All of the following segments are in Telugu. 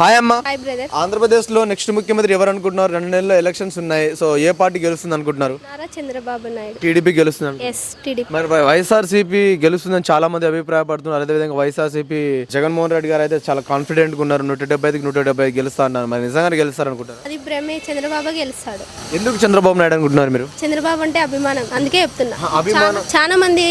హాయ్ అమ్మా. Hi brother. ఆంధ్రప్రదేశ్ లో నెక్స్ట్ ముఖ్యమంత్రి ఎవరు అనుకుంటున్నారు? 2 నెలల్లో ఎలక్షన్స్ ఉన్నాయి. సో ఏ పార్టీ గెలుస్తుంది అనుకుంటున్నారు? నారా చంద్రబాబు నాయుడు. టీడీపీ గెలుస్తుంది. Yes, TDP. మరి వైఎస్ఆర్సీపీ గెలుస్తుందని చాలా మంది అభిప్రాయపడుతున్నారు. అదేవిధంగా వైఎస్ఆర్సీపీ జగన్మోహన్ రెడ్డి గారు అయితే చాలా కాన్ఫిడెంట్ గా ఉన్నారు. 175 గెలుస్తా అన్నారు. మరి నిజంగానే గెలుస్తారు అనుకుంటారు? అది భ్రమే. చంద్రబాబు గెలుస్తాడు. ఎందుకు చంద్రబాబు నాయుడు అనుకుంటున్నారు మీరు? చంద్రబాబు అంటే అభిమానం, అందుకే చెప్తున్నా. అభిమానం. చాలా మంది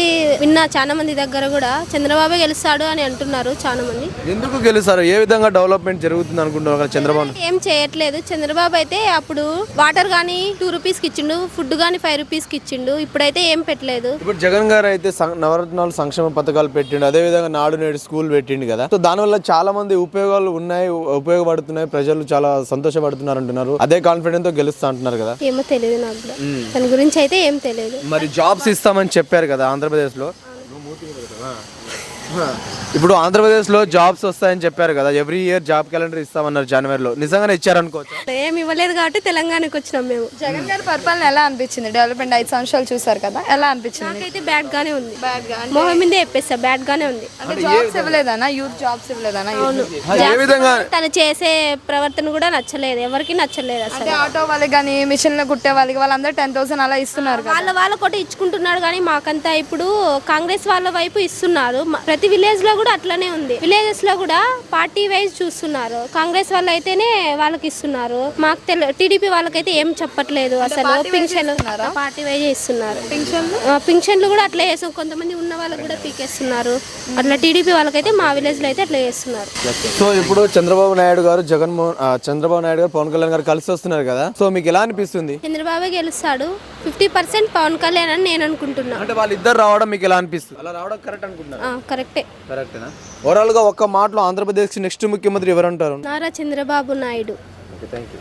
చాలా మంది దగ్గర కూడా చంద్రబాబే గెలుస్తాడు అని అంటున్నారు చాలా మంది. ఎందుకు గెలుస్తారు? ఏ విధంగా డెవలప్మెంట్ జరుగుతుంది అనుకుంటున్నారు చంద్రబాబు? ఏం చేయట్లేదు. చంద్రబాబు అయితే అప్పుడు వాటర్ గానీ 2 రూపీస్ కి ఇచ్చిండు, ఫుడ్ గానీ 5 రూపీస్ కి ఇచ్చిండు. ఇప్పుడైతే ఏం పెట్టలేదు. ఇప్పుడు జగన్ గారు అయితే నవరత్నాలు సంక్షేమ పథకాలు పెట్టిండు. అదే విధంగా నాడు నేడు స్కూల్ పెట్టిండు కదా. సో దానివల్ల చాలా మంది ఉపయోగాలు ఉన్నాయి, ఉపయోగపడుతున్నాయి. ప్రజలు చాలా సంతోషపడుతున్నారు అంటున్నారు. అదే కాన్ఫిడెన్స్ తో గెలుస్తా అంటున్నారు కదా. ఏమో తెలియదు నాకు కూడా దాని గురించి అయితే ఏం తెలియదు. మరి జాబ్స్ ఇస్తామని చెప్పారు కదా ఆంధ్రప్రదేశ్ లో. ఇప్పుడు ఆంధ్రప్రదేశ్ లో జాబ్స్ వస్తాయని చెప్పారు కదా. ఎవ్రీ ఇయర్ జాబ్ క్యాలెండర్ ఇస్తామన్నారు జనవరిలో. నిజంగానే ఇచ్చారనుకోవచ్చు? ఏమి ఇవ్వలేదు కాబట్టి తెలంగాణకు వచ్చినాం మేము. జగన్ గారి పరిపాలన ఎలా అనిపించింది? డెవలప్మెంట్ 5 సంవత్సరాలు చూసారు కదా, ఎలా అనిపించింది? నాకైతే బ్యాడ్ గానే ఉంది. మొహం మీదే చెప్పేస్తా, బ్యాడ్ గానే ఉంది. అంటే జాబ్స్ ఇవ్వలేదనా? యూత్ జాబ్స్ ఇవ్వలేదనా? ఏ విధంగా తను చేసే ప్రవర్తన కూడా నచ్చలేదు, ఎవరికి నచ్చలేదు అసలు. అంటే ఆటో వాళ్ళకి కానీ మిషన్లు కుట్టే వాళ్ళకి వాళ్ళందరూ 10,000 అలా ఇస్తున్నారు కదా. వాళ్ళ కూడా ఇచ్చుకుంటున్నాడు కానీ మాకంతా ఇప్పుడు కాంగ్రెస్ వాళ్ళ వైపు ఇస్తున్నారు. ప్రతి విలేజ్ లో కూడా అట్లనే ఉంది. విలేజెస్ లో కూడా పార్టీ వైజ్ చూస్తున్నారు. కాంగ్రెస్ వాళ్ళు అయితేనే వాళ్ళకి ఇస్తున్నారు. మాకు టీడీపీ వాళ్ళకైతే ఏం చెప్పట్లేదు అసలు. పింఛన్ పార్టీ వైజ్ ఇస్తున్నారు. పింఛన్లు కూడా అట్లా చేస్తాం. కొంతమంది ఉన్న వాళ్ళకి కూడా పీకేస్తున్నారు. అట్లా టీడీపీ వాళ్ళకైతే మా విలేజ్ లో అయితే అట్లా చేస్తున్నారు. సో ఇప్పుడు చంద్రబాబు నాయుడు గారు పవన్ కళ్యాణ్ గారు కలిసి వస్తున్నారు కదా. సో మీకు ఎలా అనిపిస్తుంది? చంద్రబాబు గెలుస్తాడు. 50% పవన్ కళ్యాణ్ అని నేను అనుకుంటున్నా. అంటే వాళ్ళిద్దరు రావడం మీకు ఎలా అనిపిస్తుంది? అలా రావడం కరెక్ట్ అనుకుంటున్నా? కరెక్టే. కరెక్టేనా? ఓవరాల్ గా ఒక్క మాటలో ఆంధ్రప్రదేశ్ నెక్స్ట్ ముఖ్యమంత్రి ఎవరు అంటారు? నారా చంద్రబాబు నాయుడు. Okay, thank you.